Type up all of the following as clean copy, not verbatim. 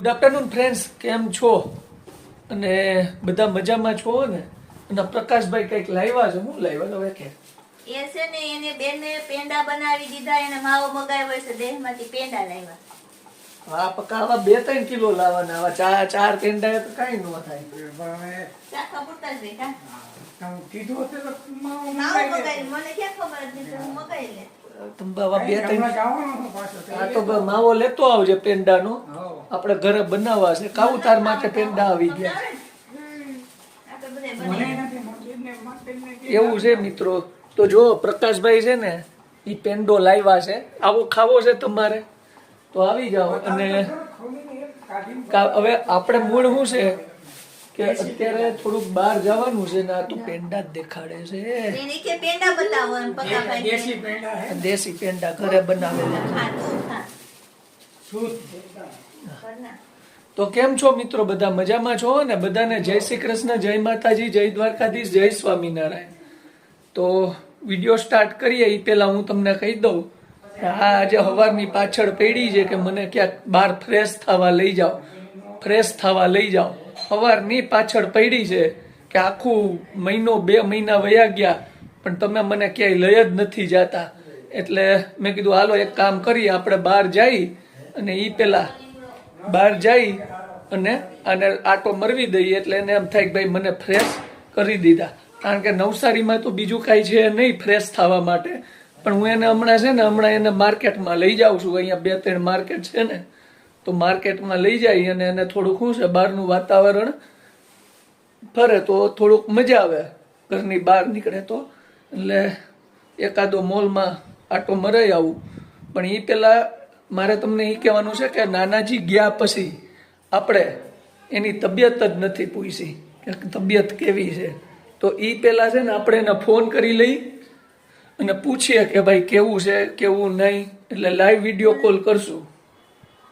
Good afternoon friends, કેમ છો? અને બધા મજામાં છો ને? અને પ્રકાશભાઈ કંઈક લાવ્યા છે. હું લાવ્યા હવે કે એ છે ને એને બેને પેંડા બનાવી દીધા, એને માવો મગાવ્યો છે દેહમાંથી પેંડા લાવ્યા. હા, પકાવા 2-3 કિલો લાવવાના. આવા ચાર પેંડા તો કઈ ન થાય. ચાખા પૂરતા જ રહે. કીધું હતું તો માવો મગાવી, મને ક્યાં ખબર હતી, હું મગાવી લે. તમે આવા 2-3 જવાનું પાછો આ તો માવો લેતો આવજે પેંડાનો. આપણે ઘરે બનાવવા છે. કાવું તાર માટે પેંડા આવી ગયા. આપણે બધે મને બનાવી. નથી મળતી ને માટે ને એવું છે મિત્રો. તો જો પ્રકાશભાઈ છે ને, ઈ પેંડો લાવ્યા છે. આવો ખાવો છે તમારે તો આવી જાઓ. અને હવે આપણે મૂળ શું છે કે અત્યારે થોડુંક બહાર જવાનું છે ને આ તો પેંડા જ દેખાડે છે. એને કે પેંડા બતાવો એમ પકાભાઈ. દેશી પેંડા હે દેશી પેંડા ઘરે બનાવેલા. હા તું ખા. શુદ્ધ કરના. તો કેમ છો મિત્રો? બધા મજામાં છો ને? બધાને જય શ્રી કૃષ્ણ, જય માતાજી, જય દ્વારકાધીશ, જય સ્વામિનારાયણ. તો વિડીયો સ્ટાર્ટ કરીએ એ પહેલા હું તમને કહી દઉં કે આ આજે સવારની પાછળ પડી છે કે મને ક્યાંક બહાર ફ્રેશ થવા લઈ જાઓ, ફ્રેશ થવા લઈ જાઓ. સવારની પાછળ પડી છે કે આખું મહિનો 2 મહિના વયા ગયા પણ તમે મને ક્યાંય લઈ જ નથી જતા. એટલે મેં કીધું હાલો એક કામ કરીએ, આપણે બહાર જઈ અને એ પહેલા બહાર જઈ અને આને આટો મરવી દઈએ. એટલે એને એમ થાય કે ભાઈ મને ફ્રેશ કરી દીધા. કારણ કે નવસારીમાં તો બીજું કાંઈ છે નહીં ફ્રેશ થવા માટે. પણ હું એને હમણાં એને માર્કેટમાં લઈ જાઉં છું. અહીંયા 2-3 માર્કેટ છે ને, તો માર્કેટમાં લઈ જઈ અને એને થોડુંક શું છે બહારનું વાતાવરણ ફરે તો થોડુંક મજા આવે. ઘરની બહાર નીકળે તો એટલે એકાદો મોલમાં આટો મરાઈ આવું. પણ એ પહેલાં મારે તમને એ કહેવાનું છે કે નાનાજી ગયા પછી આપણે એની તબિયત જ નથી પૂછી કે તબિયત કેવી છે. તો એ પહેલાં છે ને આપણે એને ફોન કરી લઈ અને પૂછીએ કે ભાઈ કેવું છે કેવું નહીં. એટલે લાઈવ વિડીયો કોલ કરશું,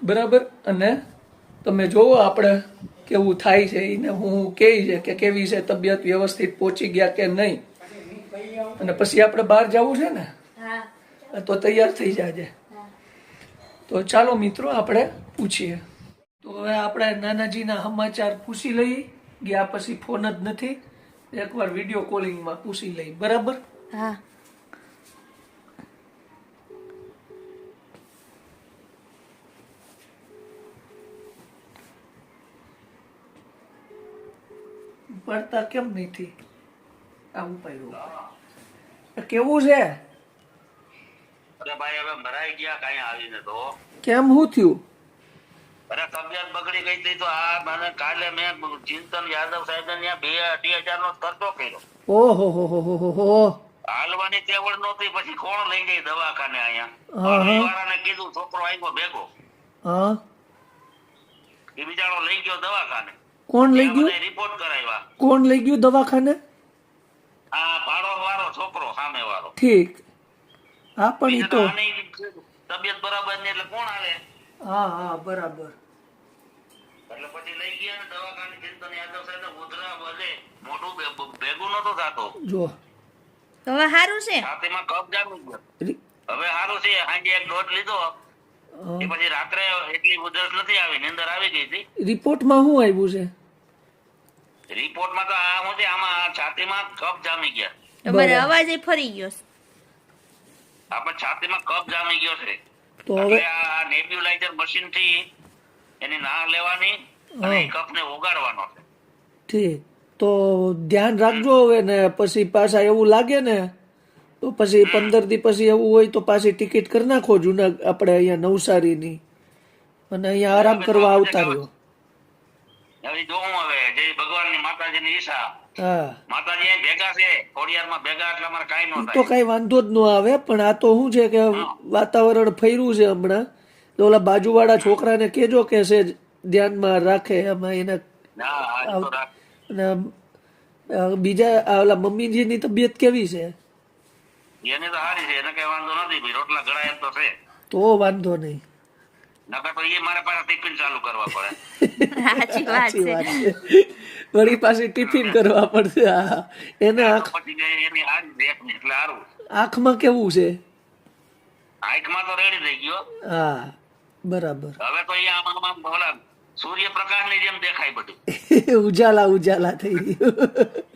બરાબર? અને તમે જોવો આપણે કેવું થાય છે એને હું કહે છે કે કેવી છે તબિયત, વ્યવસ્થિત પહોંચી ગયા કે નહીં. અને પછી આપણે બહાર જવું છે ને, હા તો તૈયાર થઈ જાજે. તો ચાલો મિત્રો આપણે પૂછીએ. તો હવે આપણે નાનાજીના સમાચાર પૂછી લઈએ. ગયા પછી ફોન જ નથી, એકવાર વિડીયો કોલિંગમાં પૂછી લઈ, બરાબર? હા. પડતા કેમ નથી? આવું પાડ્યું કેવું છે? અરે ભાઈ હવે મરાઈ ગયા કઈ આવીને તો. કેમ શું થયું? અરે તબિયત બગડી ગઈ હતી તો આ મને કાલે મેં ચિંતન યાદવ સાહેબ ને 2,000 નો ખર્ચો કર્યો. ઓહો હો હો હો હો. હાલવાની તેવડ નહોતી, પછી કોણ લઈ ગઈ દવાખાને હા, અહીંયા. હા. વાળાને કીધું, છોકરો આવ્યો ભેગો, હા, એ બિચારો લઈ ગયો દવાખાને. કોણ લઈ ગયું? રિપોર્ટ કરાવ્યા. કોણ લઈ ગયું દવાખાને? આ ભાડો વાળો છોકરો સામે વાળો. ઠીક. હા પણ ઈ તો આની તબિયત બરાબર નહીં એટલે કોણ આવે? હા હા બરાબર. એટલે પછી લઈ ગયા ને દવાખાને. ચિંતન યાદવ સાહેબ ઉધરા બધે મોઢું ભેગું નતું થતું. જો તો હવે સારું છે. છાતીમાં કફ જામી ગયો. રી- હવે સારું છે. સાંજે એક ડોઝ લીધો હા. એ પછી રાત્રે એટલી ઉધરસ નથી આવી, નીંદર આવી ગઈ હતી. રિપોર્ટમાં શું આવ્યું છે? રિપોર્ટમાં તો આ શું છે, આમાં છાતીમાં કફ જામી ગયા. તમારે બરાબર. અવાજ એ ફરી ગયો છે. આપણે છાતીમાં કફ જામી ગયો છે. તો એટલે હવે આ નેબ્યુલાઇઝર મશીન થી એની ના લેવાની અને એ કફને ઓગાળવાનો છે. ઠીક. તો ધ્યાન રાખજો હવે ને. પછી પાછા એવું લાગે ને તો પછી 15 દી પછી એવું હોય તો પાછી ટિકિટ કરી નાખો જુના આપણે અહીંયા નવસારીની, અને અહીંયા આરામ કરવા આવતા રહ્યો. હવે જોવું હવે જય ભગવાનની માતાજીની ઈચ્છા. હા, માતાજી અહીં ભેગા છે ખોડિયારમાં ભેગા, એટલે અમારે કાંઈ ન ઈ તો થાય. કઈ વાંધો જ ન આવે. પણ આ તો શું છે કે વાતાવરણ ફર્યું છે હમણાં. તો ઓલા બાજુવાળા છોકરાને કહેજો કે છે ધ્યાનમાં રાખે એમાં એને. ના આ તો રાખ. અને બીજા આ ઓલા મમ્મીજીની તબિયત કેવી છે? એની તો સારી છે, એને કઈ વાંધો નથી ભાઈ. રોટલા ઘડા એમ તો છે. તો વાંધો નહીં. નકર તો એ મારે પાસે ટિફિન ચાલુ કરવા પડે. સાચી વાત સાચી છે. વાત છે. વળી પાછી ટિફિન કરવા પડશે. હા, એને પછી એની હારી છે એટલે સારું. આંખમાં કેવું છે? આંખમાં તો રેડી થઈ ગયો. હા, બરાબર. હવે તો અહીંયા આમાં ઓલા સૂર્યપ્રકાશની જેમ દેખાય બધું. ઉજાલા ઉજાલા થઈ ગયું.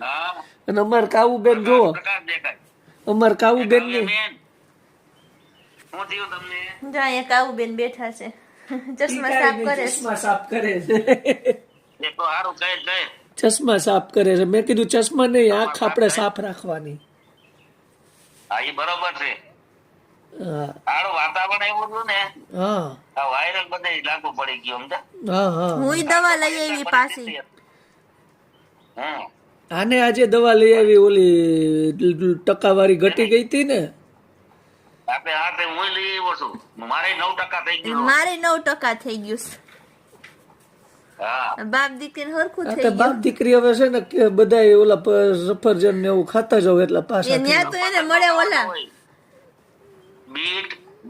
હા, અને અમાર કાવુબેન જો, પ્રકાશ દેખાય. અમાર કાવુબેન ને બેન, શું થયું તમને? જો અહીંયા કાવુબેન બેઠા છે ચશ્મા સાફ કરે છે. ચશ્મા સાફ કરે છે. એ તો સારું કહે. ચશ્મા સાફ કરે છે. મેં કીધું ચશ્મા નહીં, આંખ આપણે સાફ રાખવાની. હા, એ બરોબર છે. હા આડું વાતાવરણ એવું હતું ને, હા આ વાયરલ બધે લાગુ પડી ગયો સમજા. હા હા. હુંય દવા લઈ આવી પાછી. હમ. આને આજે દવા લઈ આવી, ઓલી ટકાવારી ઘટી ગઈ હતી ને. આપણે હાથે હું લઈ આવ્યો છું. મારે 9% થઈ ગયું. મારે 9% થઈ ગયું હા, છે. બાપ દીકરીને હરખું આ થઈ તો બાપ ગયું. દીકરી હવે છે ને કે બધા ઓલા સફરજન ને એવું ખાતા જાવ એટલે પાછા એ ન્યા તો એને મળે ઓલા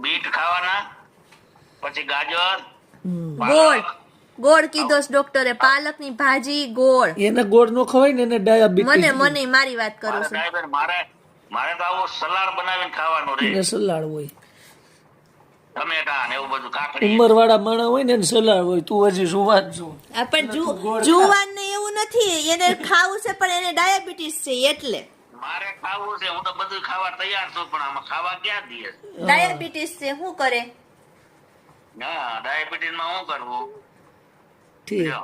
બીટ ખાવાના, પછી ગાજર, ગોળ ગોળ કીધો છે ડોક્ટરે, પાલકની ભાજી ગોળ. એને ગોળ નો ખવાય ને એને ડાયાબિટીસ મને મારી વાત કરું છું. મારે તો આવો સલાડ બનાવીને ખાવાનું રે. એને સલાડ હોય. ટમેટા ને એવું બધું, કાકડી. ઉંમર વાળા માણસ હોય ને એને સલાડ હોય. તું હજી સુવાત છો. પણ જુવાન ને એવું નથી, એને ખાવું છે પણ એને ડાયાબિટીસ છે એટલે. મારે ખાવું છે, હું તો બધું ખાવા તૈયાર છું, પણ આમાં ખાવા ક્યાં દઈએ? ડાયાબિટીસ છે શું કરે? હા, ડાયાબિટીસ માં શું કરવું? ઠીક. જો.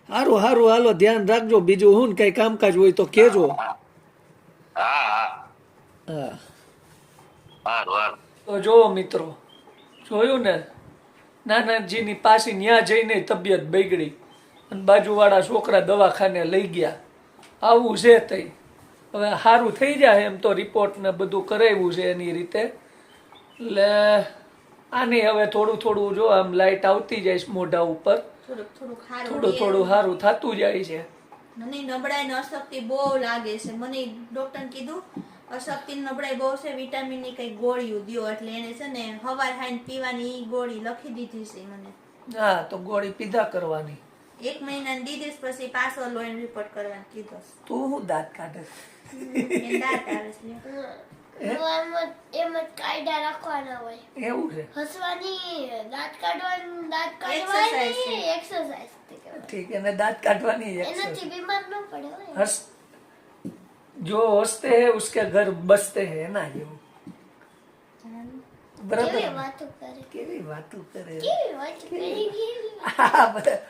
હારું હારું, હાલો ધ્યાન રાખજો. બીજું હું કઈ કામકાજ હોય તો કેજો. હા હા, હા સારું. તો જોવો મિત્રો, જોયું ને, નાનાજીની પાસે ન્યા જઈને તબિયત બગડી અને બાજુવાળા છોકરા દવાખાને લઈ ગયા. આવું છે તઈ. હવે સારું થઈ જાય એમ તો રિપોર્ટ ને બધું કરાવ્યું છે એની રીતે. એટલે આની હવે થોડું થોડું જો આમ લાઈટ આવતી જાય છે મોઢા ઉપર. થોડું થોડું સારું થતું જાય છે. મને નબળાઈ ને અશક્તિ બહુ લાગે છે. મને ડોક્ટર કીધું અશક્તિ નબળાઈ બહુ છે, વિટામિન ની કઈ ગોળીઓ દ્યો. એટલે એને છે ને હવાર ખાઈને પીવાની ઈ ગોળી લખી દીધી છે મને. હા તો ગોળી પીધા કરવાની. 1 મહિના દીધી છે, પછી પાછો લોહીનો રિપોર્ટ કરવાનો કીધો છે. તું હું દાંત કાઢે? એને દાંત આવે છે. એમ જ કાયદા રાખવાના હોય. એવું છે. હસવાની, દાંત કાઢવાની, દાંત Exercise કાઢવાની છે. એક્સરસાઇઝ કહેવાય. ઠીક. એને દાંત કાઢવાની એનાથી બીમાર ન પડે હોય. હસ જો હસતે હે ઉસકે ઘર બસતે હે ના જેવું. બરાબર કેવી ને? વાતો કરે, કેવી વાતો કરે. કેવી વાતો કરી ગઈ. હા, બધા.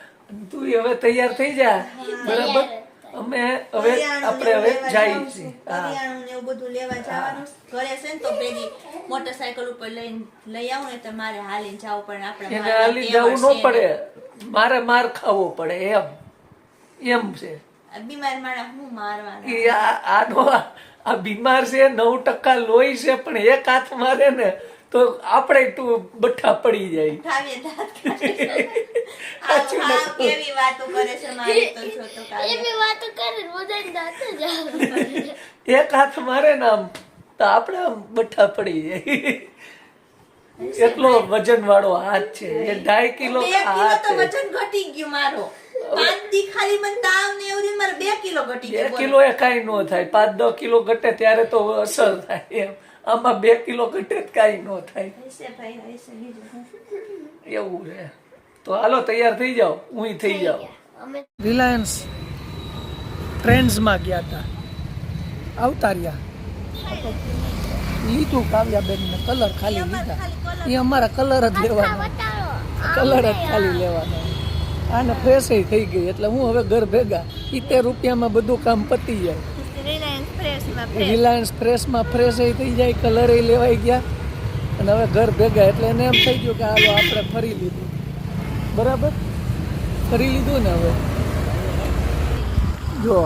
તું હવે તૈયાર થઈ જા. બરાબર. અમે હવે આપણે હવે જઈએ છીએ. હા કરિયાણું ને એવું બધું લેવા જવાનું છે. ઘરે છે ને તો ભેગી મોટરસાયકલ ઉપર લઈ આવું ને તો મારે હાલીને જવું પડે. આપણે એને હાલી જવું ન પડે, મારે માર ખાવો પડે એમ છે. બીમાર માણસ હું મારવાના. ઈ આનો આ બીમાર છે, 9% લોહી છે, પણ એક હાથ મારે ને તો આપણે તું બઠ્ઠા પડી જાય. ઉઠાવીએ દાંત કાઢે. આવ કેવી વાતો કરે છે મારી તો જો તો કાલે. એવી વાતો કરે ને બધાને દાંત જ આવે. એક હાથ મારે ને આમ તો આપણે આમ બઠ્ઠા પડી જાય. એટલો વજન વાળો હાથ છે. એ 2.5 કિલો 2 કિલો હાથ તો છે. વજન ઘટી ગયું મારો. 5 દી ખાલી મને તાવ ને એવું થયું, મારે 2 કિલો ઘટી 2 ગયું. કિલો એ કાંઈ ન થાય. 5-10 કિલો ઘટે ત્યારે તો અસર થાય એમ. આમાં 2 કિલો ઘટે તો કાંઈ ન થાય. હશે ભાઈ, હશે બીજું. એવું છે. તો હાલો તૈયાર થઈ જાઓ, હું થઈ જાઉં. અમે રિલાયન્સ ટ્રેન્ડ્સમાં ગયા હતા, આવતા રહ્યા. લીધું કાવ્યાબેન ને કલર ખાલી લીધા. એ અમારા કલર જ લેવાના, કલર જ ખાલી લેવાના. આને ફ્રેશ થઈ ગઈ એટલે હું હવે ઘર ભેગા 70 રૂપિયામાં બધું કામ પતી જાય. રિલાયન્સ ફ્રેશમાં રિલાયન્સ ફ્રેશમાં ફ્રેશ થઈ જાય, કલર લેવાઈ ગયા અને હવે ઘર ભેગા. એટલે એને એમ થઈ ગયું કે હાલો આપણે ફરી લીધું. બરાબર, ફરી લીધું ને. હવે જો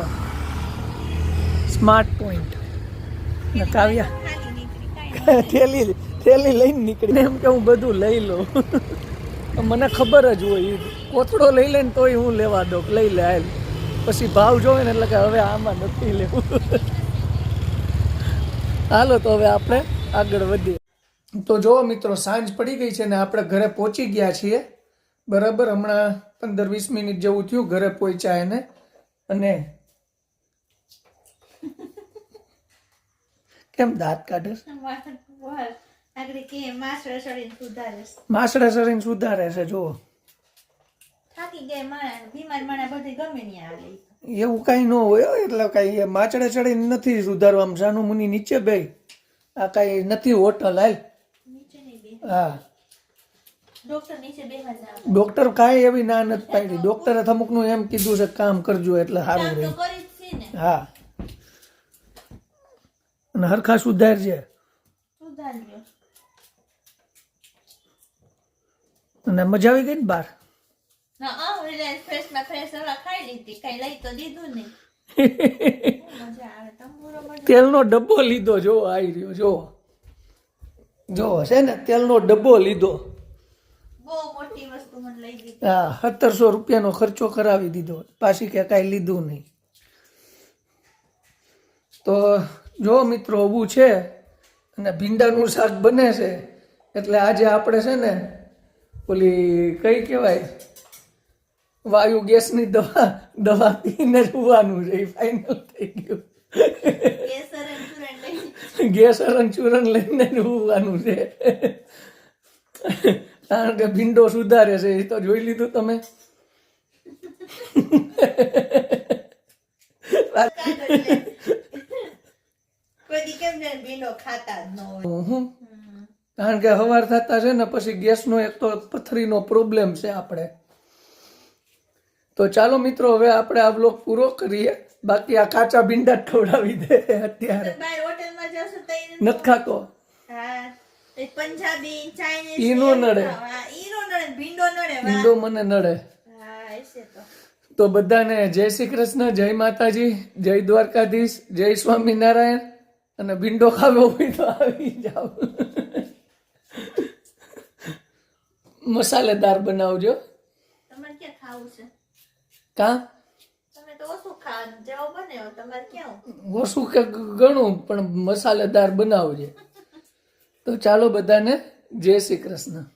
સ્માર્ટ પોઈન્ટ ને કાવ્યા થેલી લઈને નીકળી. એમ કે હું બધું લઈ લઉં. મને ખબર જ હોય, કોથળો લઈ લે ને તોય હું લેવા દઉં, લઈ લે હાલ. પછી ભાવ જોવે ને એટલે કે હવે આમાં નથી લેવું. હાલો તો હવે આપણે આગળ વધીએ. તો જો મિત્રો, સાંજ પડી ગઈ છે ને આપણે ઘરે પહોંચી ગયા છીએ. બરાબર, હમણાં 15-20 મિનિટ જેવું થયું ઘરે પહોંચ્યા એને. અને કેમ દાંત કાઢે? માસડા શરીર સુધારે છે. જુઓ થાકી ગયા માણસ બીમાર માણસ બધે ગમે ત્યાં હાલે એવું કઈ ન હોય હો, એટલે કઈ માચડે ચડીને નથી સુધારવા. સાનું મુનિ નીચે બે આ કઈ નથી હોટલ હાલ. નીચે નહીં બે હા ડોક્ટર નીચે બેહવા જાવ ડોક્ટર કાંઈ એવી ના નથી પાડી. ડોક્ટરે અમુકનું એમ કીધું છે કામ કરજો એટલે સારું કામ રહે. તો કરી જ છે ને હા અને હરખા સુધારજે. સુધાર્યો અને મજા આવી ગઈ ને બહાર. ના રિલાયન્સ ફ્રેશમાં ફ્રેશ હવા ખાઈ લીધી કઈ લઈ તો દીધું નહીં મજા આવે તંબુરો મજા તેલનો ડબ્બો લીધો જો આવી રહ્યો જો છે ને તેલનો ડબ્બો લીધો. બહુ મોટી વસ્તુ મને લઈ દીધી હા 1700 રૂપિયાનો ખર્ચો કરાવી દીધો. પાછી કે કાંઈ લીધું નહીં. તો જો મિત્રો આવું છે અને ભીંડાનું શાક બને છે એટલે આજે આપણે છે ને ઓલી કઈ કહેવાય વાયુ ગેસની દવા પીને જ હોવાનું છે. એ ફાઇનલ થઈ ગયું. કેસર અને ચૂરણ લઈ ગેસ અરણ ચૂરણ લઈને જ હોવાનું છે. કારણ કે ભીંડો સુધારે છે એ તો જોઈ લીધું તમે. કોઈ દી કેમ ને ભીંડો ખાતા જ ન હોય હમ. કારણ કે હવાર થતા છે ને પછી ગેસનો એક તો પથરીનો પ્રોબ્લેમ છે આપણે. તો ચાલો મિત્રો હવે આપણે આ બ્લોગ પૂરો કરીએ. બાકી આ કાચા ભીંડા જ ખવડાવી દે અત્યારે. બાર હોટલમાં જશો તો નથી ખાતો. હા એ પંજાબી ચાઇનીઝ ઈ નો નડે. ઈ નો નડે ભીંડો નડે વાહ ભીંડો મને નડે. હા એસે તો તો બધાને જય શ્રી કૃષ્ણ, જય માતાજી, જય દ્વારકાધીશ, જય સ્વામિનારાયણ. અને ભીંડો ખાવો હોય તો આવી જાઓ. મસાલેદાર બનાવજો. તમારે ક્યાં ખાવું છે કા તમે તો ઓછું ખા જેવો બને તમારે ક્યાં ઓછું કે ઘણું પણ મસાલેદાર બનાવજે. તો ચાલો બધાને જય શ્રી કૃષ્ણ.